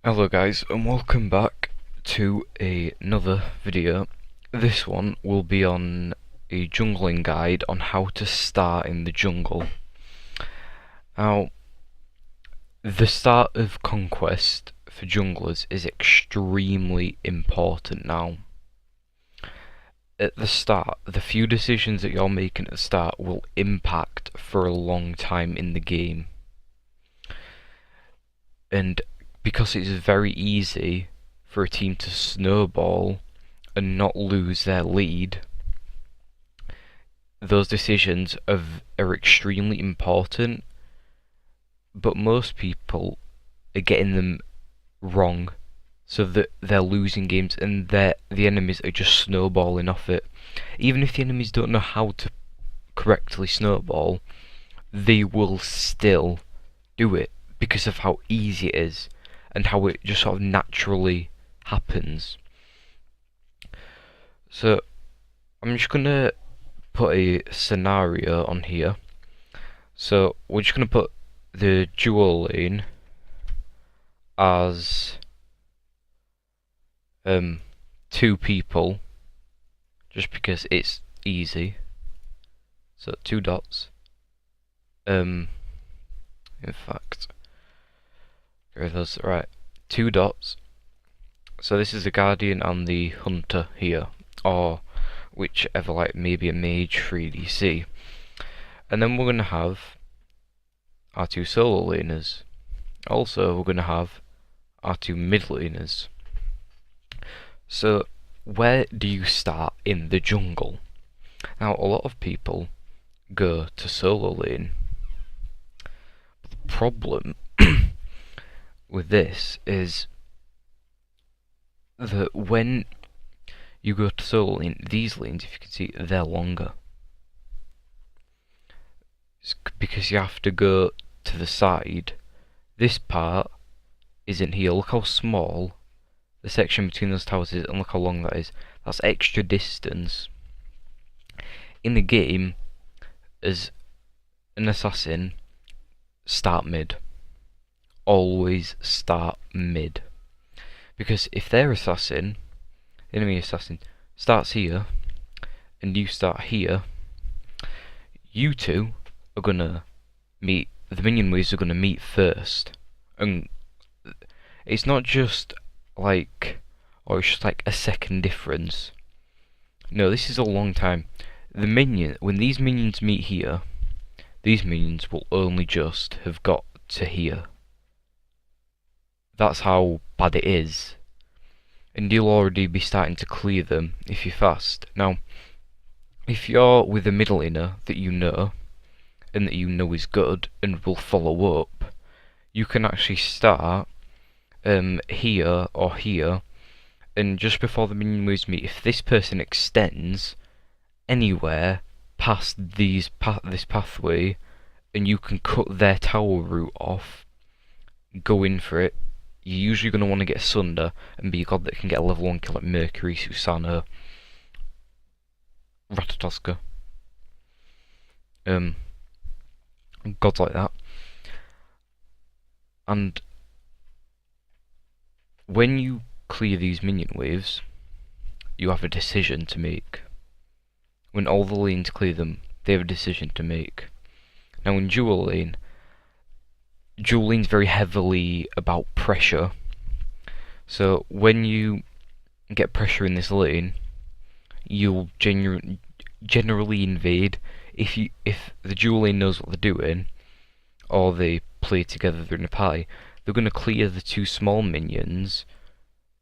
Hello guys, and welcome back to another video. This one will be on a jungling guide on how to start in the jungle. Now, the start of Conquest for junglers is extremely important now. At the start, the few decisions that you're making at the start will impact for a long time in the game. And because it's very easy for a team to snowball and not lose their lead, those decisions are extremely important, but most people are getting them wrong, so that they're losing games and the enemies are just snowballing off it. Even if the enemies don't know how to correctly snowball, they will still do it because of how easy it is and how it just sort of naturally happens. So I'm just gonna put a scenario on here. So we're just gonna put the dual lane as two people, just because it's easy. So 2 dots. In fact, those right, 2 dots. So this is the Guardian and the Hunter here, or whichever, like maybe a Mage 3DC. And then we're gonna have our 2 solo laners. Also, we're gonna have our 2 mid laners. So where do you start in the jungle? Now, a lot of people go to solo lane. But the problem with this is that when you go to solo lane, these lanes, if you can see, they're longer. It's because you have to go to the side. This part isn't here. Look how small the section between those towers is, and look how long that is. That's extra distance. In the game, as an assassin, start mid. Always start mid. Because if their assassin, enemy assassin, starts here, and you start here, you two are gonna meet, the minion waves are gonna meet first. And it's not just like, or it's just like a second difference. No, this is a long time. When these minions meet here, these minions will only just have got to here. That's how bad it is. And you'll already be starting to clear them if you're fast. Now, if you're with a middle laner that you know, and that you know is good, and will follow up, you can actually start here or here, and just before the minion waves meet, if this person extends anywhere past this pathway, and you can cut their tower route off, go in for it. You're usually going to want to get Sunder and be a god that can get a level 1 kill like Mercury, Susano, Ratatoska, gods like that. And when you clear these minion waves, you have a decision to make. When all the lanes clear them, they have a decision to make. Now in dual lane's very heavily about pressure. So when you get pressure in this lane, you'll generally invade. If the dual lane knows what they're doing, or they play together, they're in a party, they're going to clear the 2 small minions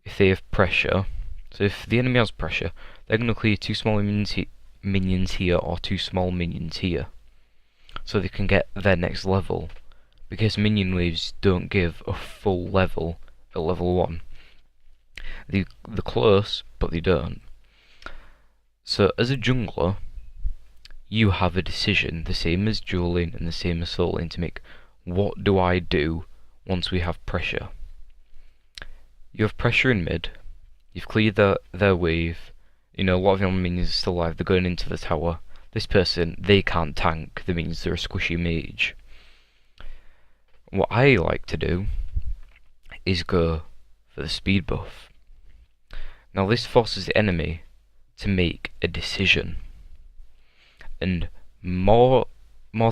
if they have pressure. So if the enemy has pressure, they're going to clear 2 small minions here or 2 small minions here, so they can get their next level. Because minion waves don't give a full level at level 1. They're close, but they don't. So as a jungler, you have a decision, the same as dual lane and the same as solo lane, to make. What do I do once we have pressure? You have pressure in mid, you've cleared their wave, you know, a lot of your minions are still alive, they're going into the tower. This person, they can't tank, that means they're a squishy mage. What I like to do is go for the speed buff. Now this forces the enemy to make a decision, and more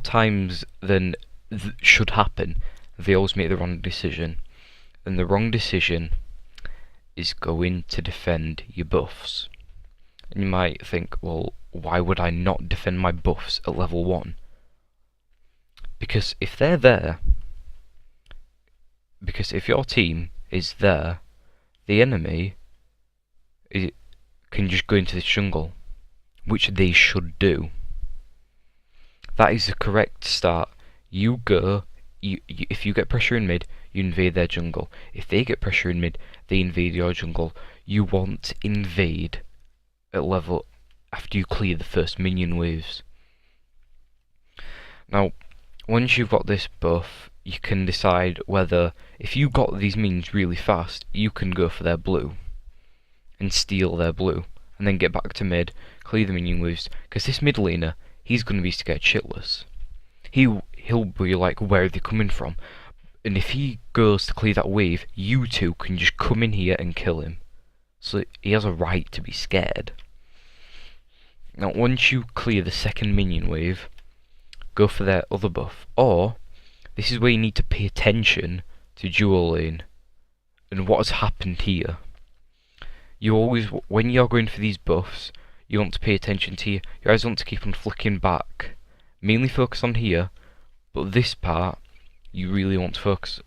times than should happen, they always make the wrong decision, and the wrong decision is going to defend your buffs. And you might think, well, why would I not defend my buffs at level 1? Because if they're there, because if your team is there, the enemy can just go into the jungle, which they should do. That is the correct start. You go, if you get pressure in mid, you invade their jungle. If they get pressure in mid, they invade your jungle. You want to invade at level after you clear the first minion waves. Now, once you've got this buff, you can decide whether, if you got these minions really fast, you can go for their blue and steal their blue, and then get back to mid, clear the minion waves, because this mid laner, he's going to be scared shitless. He'll be like, where are they coming from? And if he goes to clear that wave, you two can just come in here and kill him. So he has a right to be scared. Now once you clear the second minion wave, go for their other buff. Or, this is where you need to pay attention to dual lane and what has happened here. You always, when you're going for these buffs, you want to pay attention to your eyes want to keep on flicking back. Mainly focus on here, but this part you really want to focus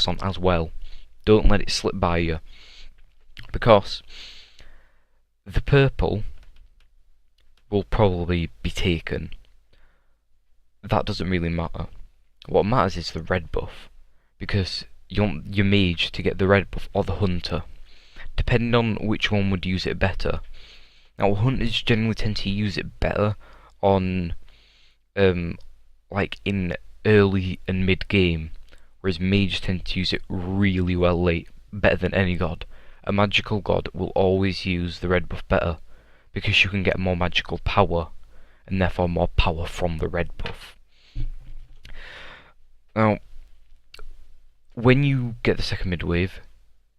on as well. Don't let it slip by you, because the purple will probably be taken. That doesn't really matter. What matters is the red buff, because you want your mage to get the red buff or the hunter, depending on which one would use it better. Now hunters generally tend to use it better on like in early and mid game, whereas mages tend to use it really well late, better than any god. A magical god will always use the red buff better, because you can get more magical power, and therefore more power from the red buff. Now, when you get the second mid wave,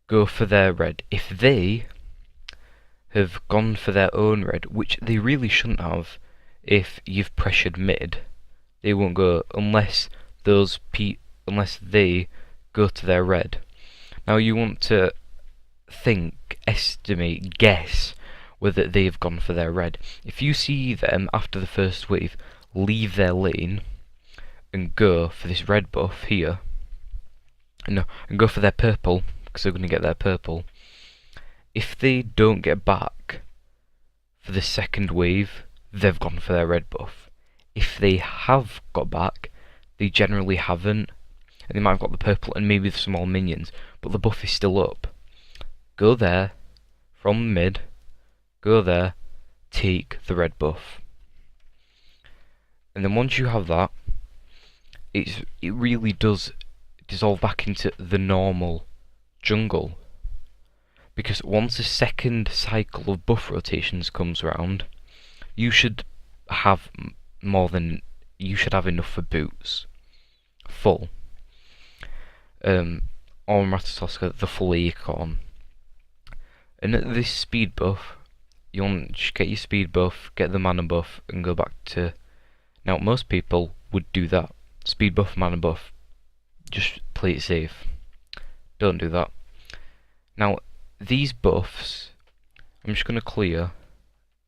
go for their red. If they have gone for their own red, which they really shouldn't have, if you've pressured mid, they won't go unless they go to their red. Now you want to think, estimate, guess whether they've gone for their red. If you see them after the first wave leave their lane and go for this red buff here, and go for their purple, because they're going to get their purple. If they don't get back for the second wave, they've gone for their red buff. If they have got back, they generally haven't, and they might have got the purple and maybe some more minions, but the buff is still up. Go there, from mid, go there, take the red buff. And then once you have that, it really does dissolve back into the normal jungle. Because once the second cycle of buff rotations comes around, you should have enough for boots. Full. On Ratatoska, the full acorn. And at this speed buff, you want to just get your speed buff, get the mana buff, and go back to... Now, most people would do that. Speed buff, mana buff. Just play it safe. Don't do that. Now, these buffs, I'm just going to clear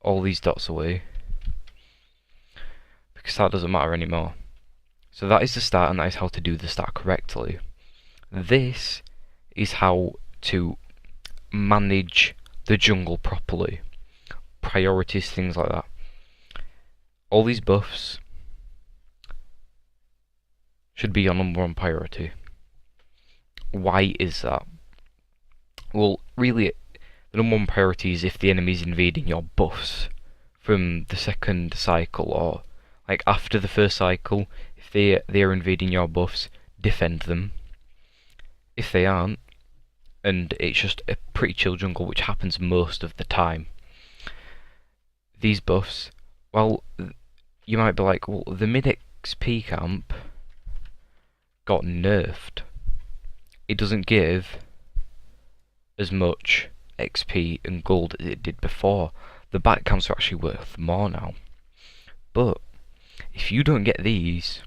all these dots away, because that doesn't matter anymore. So that is the start, and that is how to do the start correctly. This is how to manage the jungle properly. Priorities, things like that. All these buffs should be your number one priority. Why is that? Well, really, the number one priority is if the enemy is invading your buffs from the second cycle, or like after the first cycle. If they are invading your buffs, defend them. If they aren't, and it's just a pretty chill jungle, which happens most of the time, these buffs, well, you might be like, well, the mid XP camp got nerfed. It doesn't give as much XP and gold as it did before. The back camps are actually worth more now. But if you don't get these,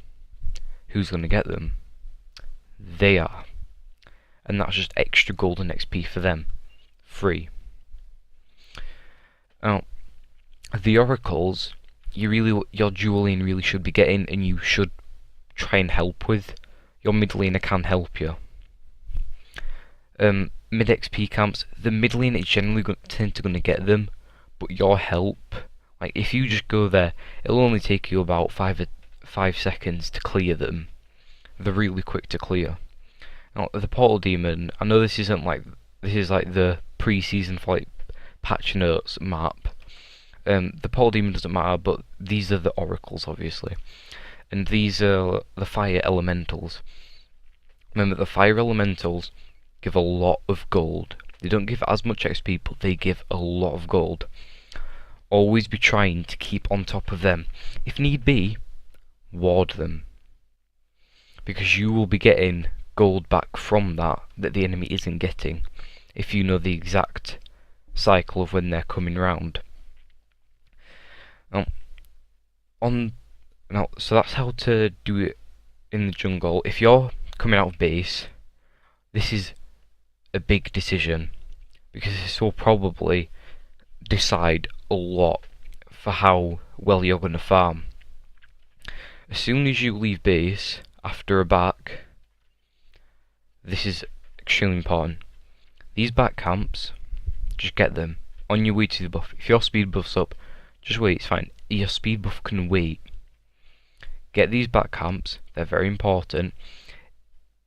who's going to get them? They are. And that's just extra gold and XP for them. Free. Now, the oracles, your dual lane really should be getting, and you should try and help with. Your mid laner can help you. Mid XP camps, the mid lane is generally tend to gonna get them, but your help, like if you just go there, it'll only take you about 5 seconds to clear them. They're really quick to clear. Now the portal demon, I know this is like the pre-season for like patch notes map. The portal demon doesn't matter, but these are the oracles obviously, and these are the fire elementals. Remember, the fire elementals give a lot of gold. They don't give as much XP, but they give a lot of gold. Always be trying to keep on top of them. If need be, ward them, because you will be getting gold back from that the enemy isn't getting, if you know the exact cycle of when they're coming round. So that's how to do it in the jungle. If you're coming out of base, this is a big decision, because this will probably decide a lot for how well you're going to farm. As soon as you leave base after a back, this is extremely important. These back camps, just get them on your way to the buff. If your speed buff's up, just wait, it's fine. Your speed buff can wait. Get these back camps, they're very important.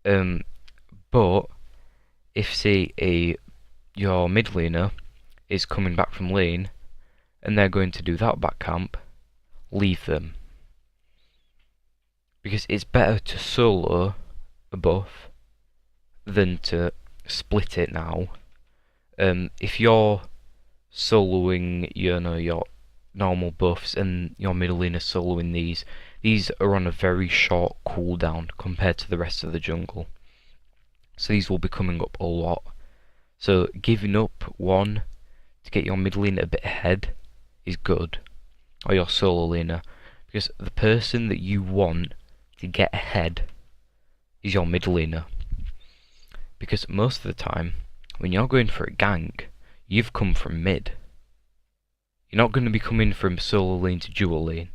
But if say your mid laner is coming back from lane and they're going to do that back camp, leave them, because it's better to solo a buff than to split it now. If you're soloing your normal buffs and your mid laner soloing these are on a very short cooldown compared to the rest of the jungle. So these will be coming up a lot. So giving up one to get your mid laner a bit ahead is good, or your solo laner, because the person that you want to get ahead is your mid laner. Because most of the time, when you're going for a gank, you've come from mid. You're not going to be coming from solo lane to dual lane.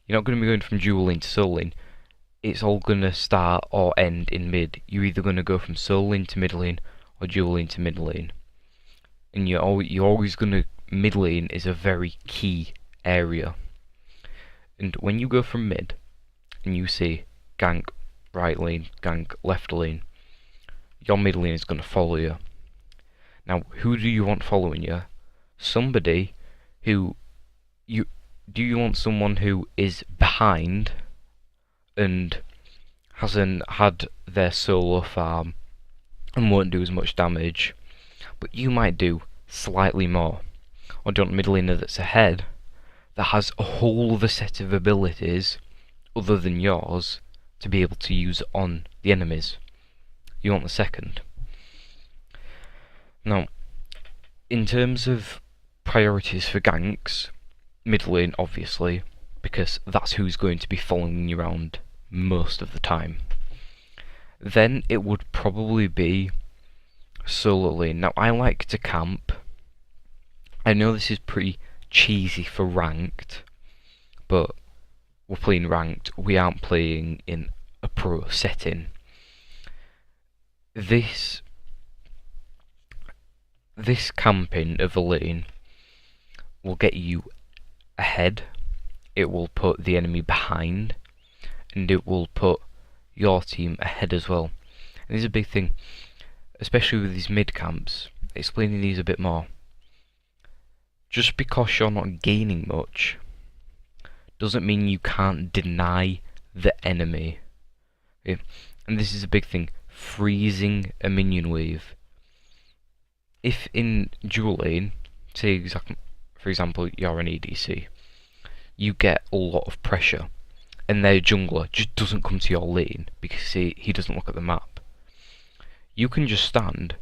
You're not going to be going from dual lane to solo lane. It's all going to start or end in mid. You're either going to go from solo lane to mid lane or dual lane to mid lane. And you're always going to... Mid lane is a very key area. And when you go from mid and you say gank right lane, gank left lane, your mid lane is going to follow you. Now, who do you want following you? Somebody who... Do you want someone who is behind and hasn't had their solo farm and won't do as much damage, but you might do slightly more? Or do you want a mid laner that's ahead, that has a whole other set of abilities other than yours to be able to use on the enemies? You want the second. Now, in terms of priorities for ganks, mid lane obviously, because that's who's going to be following you around most of the time. Then it would probably be solo lane. Now I like to camp. I know this is pretty cheesy for ranked, but we're playing ranked, we aren't playing in a pro setting. This camping of a lane will get you ahead, it will put the enemy behind, and it will put your team ahead as well. And this is a big thing, especially with these mid camps. Explaining these a bit more. Just because you're not gaining much doesn't mean you can't deny the enemy. Okay? And this is a big thing, freezing a minion wave. If in dual lane, say for example you're an ADC, you get a lot of pressure and their jungler just doesn't come to your lane because he doesn't look at the map. You can just stand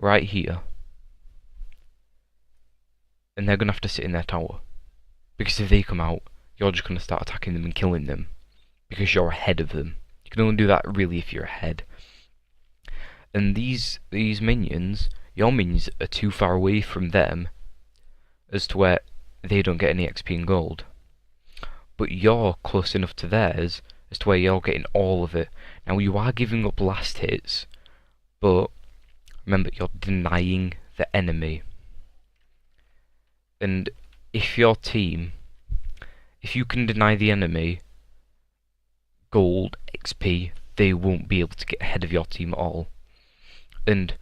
right here, and they're gonna have to sit in their tower. Because if they come out, you're just gonna start attacking them and killing them. Because you're ahead of them. You can only do that really if you're ahead. And these minions, your minions are too far away from them as to where they don't get any XP and gold. But you're close enough to theirs as to where you're getting all of it. Now you are giving up last hits, but remember, you're denying the enemy. And if your team, if you can deny the enemy gold, XP, they won't be able to get ahead of your team at all. And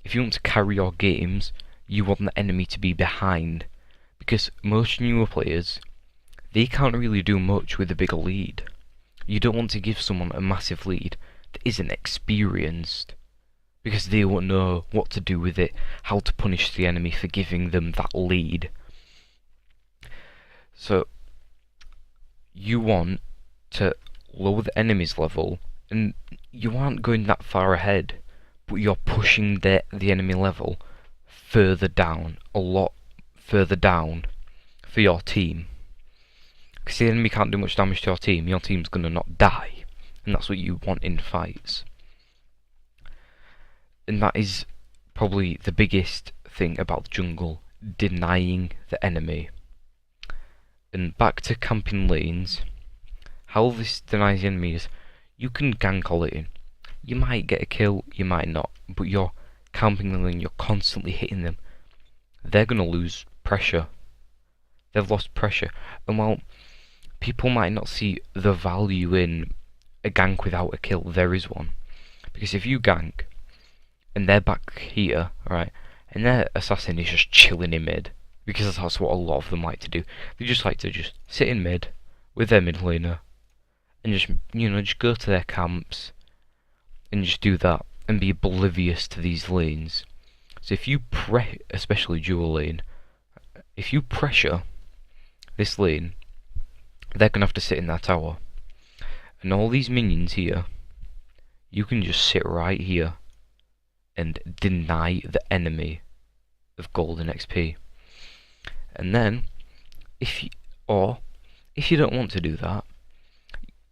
if you want to carry your games, you want the enemy to be behind. Because most newer players, they can't really do much with a bigger lead. You don't want to give someone a massive lead that isn't experienced, because they won't know what to do with it, how to punish the enemy for giving them that lead. So you want to lower the enemy's level, and you aren't going that far ahead, but you're pushing the enemy level further down, a lot further down for your team. Because the enemy can't do much damage to your team's gonna not die, and that's what you want in fights. And that is probably the biggest thing about the jungle, denying the enemy. And back to camping lanes, how this denies the enemy is, you can gank a lane. You might get a kill, you might not, but you're camping the lane, you're constantly hitting them. They're gonna lose pressure. They've lost pressure. And while people might not see the value in a gank without a kill, there is one. Because if you gank, and they're back here, right, and their assassin is just chilling in mid, because that's what a lot of them like to do. They just like to just sit in mid with their mid laner, and just, you know, just go to their camps, and just do that, and be oblivious to these lanes. So if you especially dual lane, if you pressure this lane, they're gonna have to sit in that tower. And all these minions here, you can just sit right here and deny the enemy of gold and XP. And then, if you don't want to do that,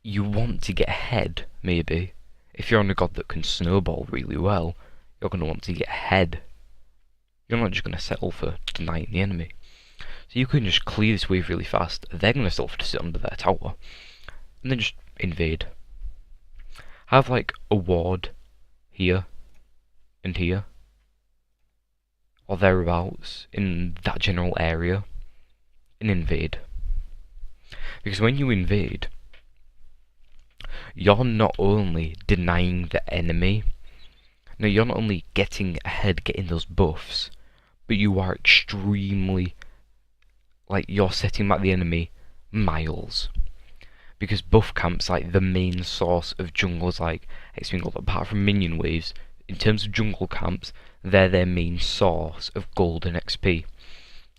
you want to get ahead, maybe. If you're on a god that can snowball really well, you're going to want to get ahead. You're not just going to settle for denying the enemy. So you can just clear this wave really fast. They're going to still have to sit under their tower, and then just invade. Have like a ward here and here, or thereabouts, in that general area, and invade. Because when you invade, you're not only denying the enemy, no, you're not only getting ahead, getting those buffs, but you are extremely, like, you're setting back the enemy miles. Because buff camps, like, the main source of jungles, like XP Gold, apart from minion waves, in terms of jungle camps, they're their main source of gold and XP.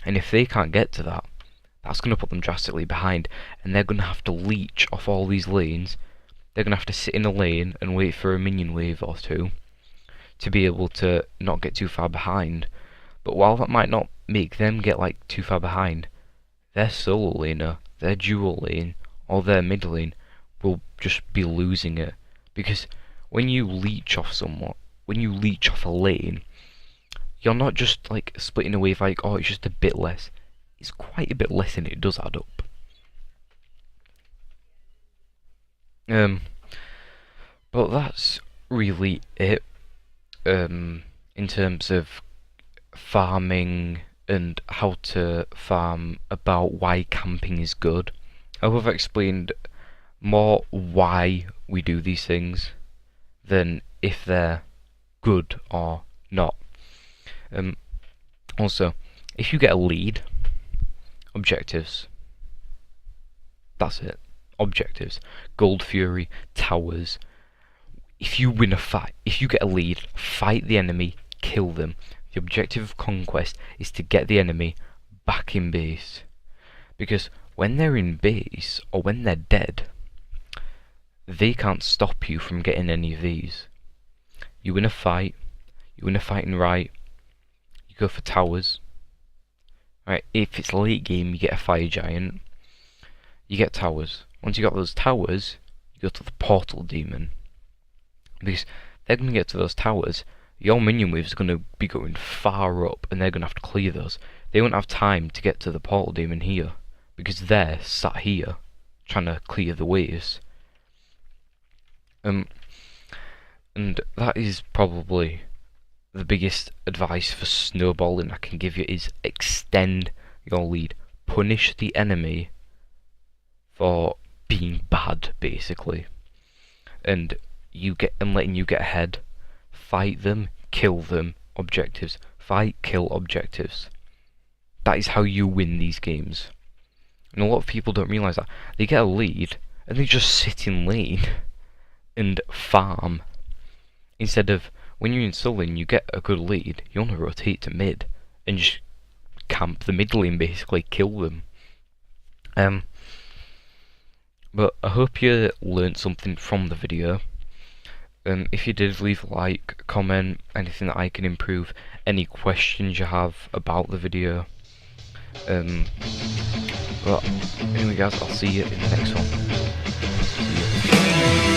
And if they can't get to that, that's going to put them drastically behind, and they're going to have to leech off all these lanes. They're going to have to sit in a lane and wait for a minion wave or two to be able to not get too far behind. But while that might not make them get like too far behind, their solo laner, their dual lane, or their mid lane will just be losing it. Because when you leech off someone, when you leech off a lane, you're not just like splitting a wave like, oh, it's just a bit less. It's quite a bit less, and it does add up. But that's really it, in terms of farming and how to farm, about why camping is good. I hope I've explained more why we do these things than if they're good or not. Also, if you get a lead, objectives. That's it. Objectives. Gold Fury, towers. If you win a fight, if you get a lead, fight the enemy, kill them. The objective of Conquest is to get the enemy back in base. Because when they're in base, or when they're dead, they can't stop you from getting any of these. You win a fight in right, go for towers. Right, if it's late game, you get a fire giant. You get towers. Once you got those towers, you go to the portal demon. Because they're going to get to those towers, your minion waves are going to be going far up, and they're going to have to clear those. They won't have time to get to the portal demon here, because they're sat here, trying to clear the waves. And that is probably the biggest advice for snowballing I can give you, is extend your lead. Punish the enemy for being bad, basically. And letting you get ahead. Fight them, kill them, objectives. Fight, kill, objectives. That is how you win these games. And a lot of people don't realise that. They get a lead, and they just sit in lane and farm. Instead of, when you're in solo and you get a good lead, you want to rotate to mid, and just camp the mid lane, basically, kill them. But I hope you learned something from the video. If you did, leave a like, comment, anything that I can improve, any questions you have about the video. But anyway guys, I'll see you in the next one. See you.